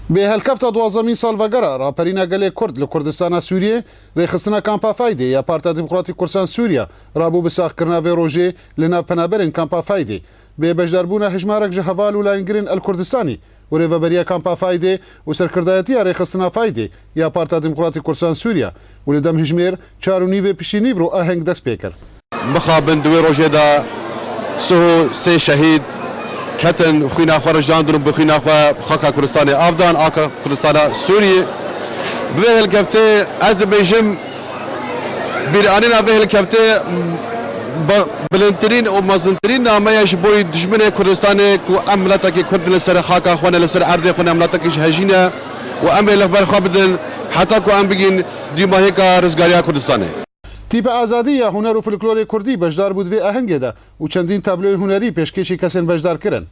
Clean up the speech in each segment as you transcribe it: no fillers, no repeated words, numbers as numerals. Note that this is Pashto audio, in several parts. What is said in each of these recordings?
به هلکفتا دوازمین سالوگرا راپرینا گله کرد لکردستان سوریه ریخستنا کامپا فایده یا پارتا دموکراتیک کردستان سوریا رابو بساخ کرنا و روژه لنا پنابرن کامپا فایده به بجداربونا هجمارک جهوال و لانگرین الکردستانی و ریوبریا کامپا فایده و سرکردایتی ریخستنا فایده یا پارتا دموکراتیک کردستان سوریا و لدم هجمیر چارو نیو پیشینی رو آهنگ دست پیکر بخابن دوی روژه دا سه شهید کتن خوینا خور جاندن بخوینا خور خاکا کردستان افغان آکا کردستان سوریه به هلکفته از بیشم بیرانینا به هلکفته بلندترین و مازنترین نامه‌اش بوی دشمن کردستان کو عملتا که کرد لسر خاکا خونه لسر ارض خونه عملتا که هجینه و ام لخبر خابدن حتی کو ام بگین دیماهی کا رزگاریا کردستانه تیپ آزادی یا هنر و فولکلور کردی بجدار بود و آهنگ ده و چندین تابلوی هنری پیشکشی کسین بجدار کردن.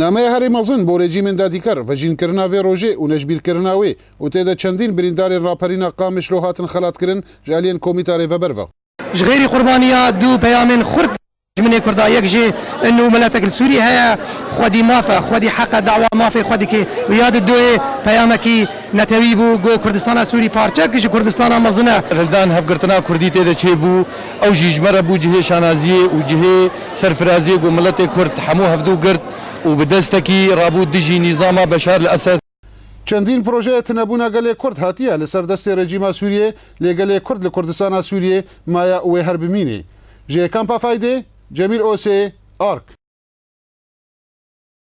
نامه هری مازن با رژیم دادیکر و جین کرنا و روژه و نجبیر کرناوی و تیدا چندین بریندار راپرینا قامش رو هاتن خلات کرن جالین کمیتاره و بروا. غير قربانية دو بيامن خرد من كردا يكجي انه ملتك السوري هي خدي مافا خدي حق دعوة مافا خدي كي وياد الدوي بيامكي نتويبو جو كردستان سوري بارچه كي كردستان مزنه رلدان هفگرتنا كردي تي چيبو او جيجمره بو جهه شانازيه و جهه سرفرازيه جو ملت كرد حمو هفدو گرد و بدستكي رابو دجي نظام بشار الاسد چندین پروژه تنبونا گله کرد هاتیه لسر دست رژیم سوریه لگله کرد لکردستان سوریه مایا و هربمینی جه کامپا فایده جمیل اوسه آرک